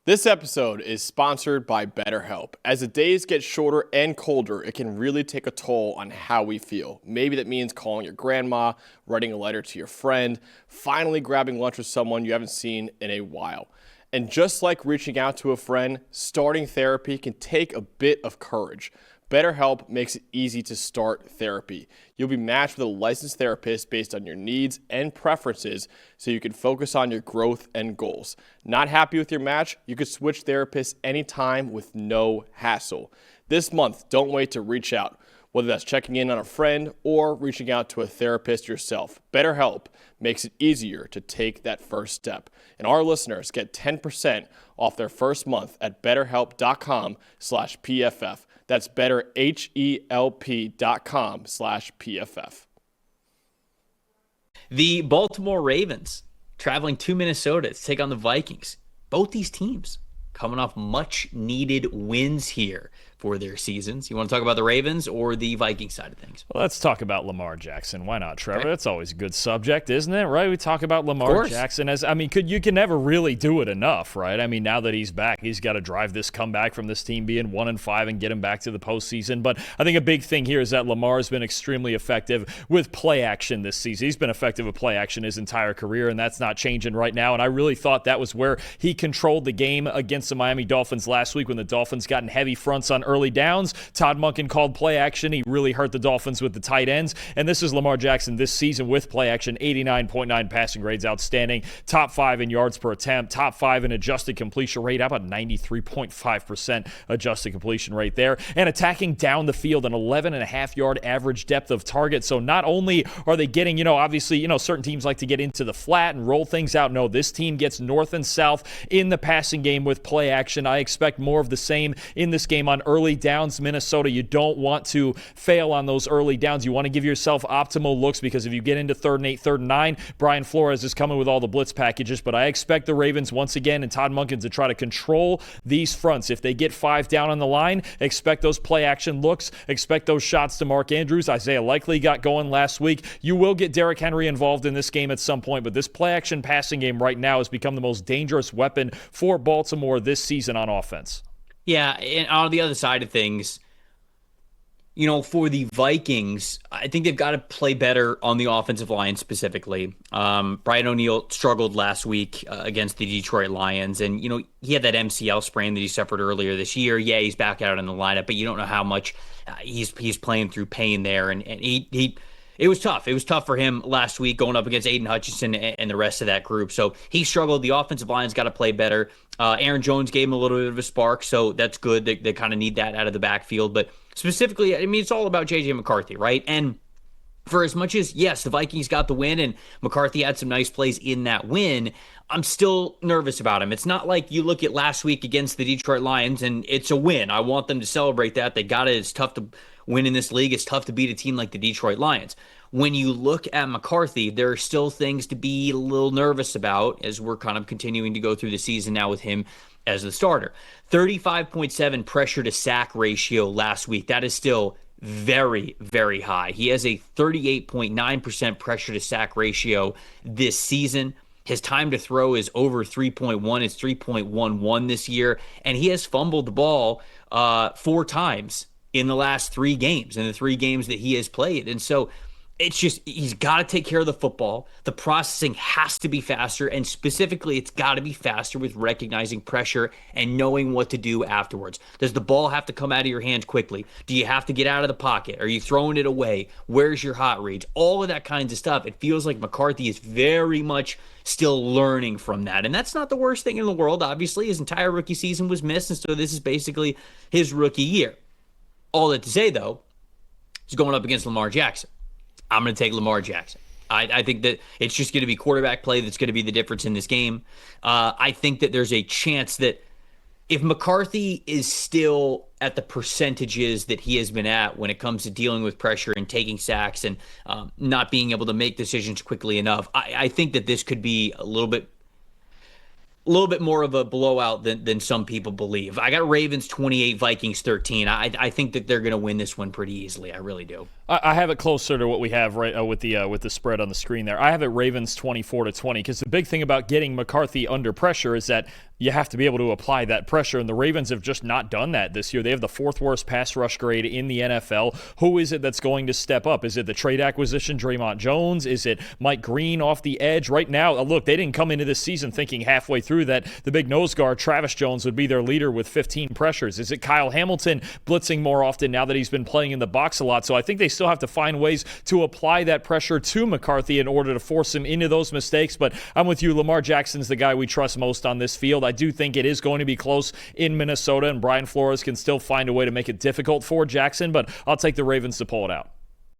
This episode is sponsored by BetterHelp. As the days get shorter and colder, it can really take a toll on how we feel. Maybe that means calling your grandma, writing a letter to your friend, finally grabbing lunch with someone you haven't seen in a while. And just like reaching out to a friend, starting therapy can take a bit of courage. BetterHelp makes it easy to start therapy. You'll be matched with a licensed therapist based on your needs and preferences so you can focus on your growth and goals. Not happy with your match? You can switch therapists anytime with no hassle. This month, don't wait to reach out, whether that's checking in on a friend or reaching out to a therapist yourself. BetterHelp makes it easier to take that first step. And our listeners get 10% off their first month at betterhelp.com/PFF. That's betterhelp.com/PFF. The Baltimore Ravens traveling to Minnesota to take on the Vikings. Both these teams coming off much needed wins here for their seasons. You want to talk about the Ravens or the Vikings side of things? Well, let's talk about Lamar Jackson. Why not, Trevor? Okay. That's always a good subject, isn't it? Right? We talk about Lamar Jackson you can never really do it enough, right? I mean, now that he's back, he's got to drive this comeback from this team being 1-5 and get him back to the postseason. But I think a big thing here is that Lamar has been extremely effective with play action this season. He's been effective with play action his entire career, and that's not changing right now. And I really thought that was where he controlled the game against the Miami Dolphins last week when the Dolphins got in heavy fronts on early downs. Todd Monken called play action. He really hurt the Dolphins with the tight ends. And this is Lamar Jackson this season with play action. 89.9 passing grades, outstanding. Top 5 in yards per attempt. Top 5 in adjusted completion rate. How about 93.5% adjusted completion rate there? And attacking down the field, an 11.5-yard average depth of target. So not only are they getting, obviously, certain teams like to get into the flat and roll things out. No, this team gets north and south in the passing game with play action. I expect more of the same in this game on early downs. Minnesota, you don't want to fail on those early downs. You want to give yourself optimal looks because if you get into 3rd and 8, 3rd and 9, Brian Flores is coming with all the blitz packages. But I expect the Ravens once again and Todd Monken to try to control these fronts. If they get 5 down on the line, expect those play action looks, expect those shots to Mark Andrews. Isaiah Likely got going last week. You will get Derrick Henry involved in this game at some point, but this play action passing game right now has become the most dangerous weapon for Baltimore this season on offense. Yeah, and on the other side of things, for the Vikings, I think they've got to play better on the offensive line specifically. Brian O'Neill struggled last week against the Detroit Lions, and, he had that MCL sprain that he suffered earlier this year. Yeah, he's back out in the lineup, but you don't know how much he's playing through pain there, and he it was tough. It was tough for him last week going up against Aiden Hutchinson and the rest of that group. So he struggled. The offensive line's got to play better. Aaron Jones gave him a little bit of a spark, so that's good. They kind of need that out of the backfield. But specifically, it's all about J.J. McCarthy, right? And for as much as, yes, the Vikings got the win and McCarthy had some nice plays in that win, I'm still nervous about him. It's not like you look at last week against the Detroit Lions and it's a win. I want them to celebrate that. They got it. It's tough to win in this league. It's tough to beat a team like the Detroit Lions. When you look at McCarthy, there are still things to be a little nervous about as we're kind of continuing to go through the season now with him as the starter. 35.7 pressure to sack ratio last week. That is still very, very high. He has a 38.9% pressure to sack ratio this season. His time to throw is over 3.1. It's 3.11 this year. And he has fumbled the ball 4 times in the last 3 games, in the 3 games that he has played. And so it's just, he's got to take care of the football. The processing has to be faster, and specifically, it's got to be faster with recognizing pressure and knowing what to do afterwards. Does the ball have to come out of your hands quickly? Do you have to get out of the pocket? Are you throwing it away? Where's your hot reads? All of that kinds of stuff. It feels like McCarthy is very much still learning from that, and that's not the worst thing in the world. Obviously, his entire rookie season was missed, and so this is basically his rookie year. All that to say, though, he's going up against Lamar Jackson. I'm going to take Lamar Jackson. I think that it's just going to be quarterback play that's going to be the difference in this game. I think that there's a chance that if McCarthy is still at the percentages that he has been at when it comes to dealing with pressure and taking sacks and not being able to make decisions quickly enough, I think that this could be a little bit more of a blowout than some people believe. I got Ravens 28, Vikings 13. I think that they're going to win this one pretty easily. I really do. I have it closer to what we have right with the spread on the screen there. I have it Ravens 24-20 because the big thing about getting McCarthy under pressure is that you have to be able to apply that pressure, and the Ravens have just not done that this year. They have the 4th worst pass rush grade in the NFL. Who is it that's going to step up? Is it the trade acquisition, Draymond Jones? Is it Mike Green off the edge? Right now, look, they didn't come into this season thinking halfway through that the big nose guard, Travis Jones, would be their leader with 15 pressures. Is it Kyle Hamilton blitzing more often now that he's been playing in the box a lot? So I think they still have to find ways to apply that pressure to McCarthy in order to force him into those mistakes. But I'm with you. Lamar Jackson's the guy we trust most on this field. I do think it is going to be close in Minnesota, and Brian Flores can still find a way to make it difficult for Jackson, but I'll take the Ravens to pull it out.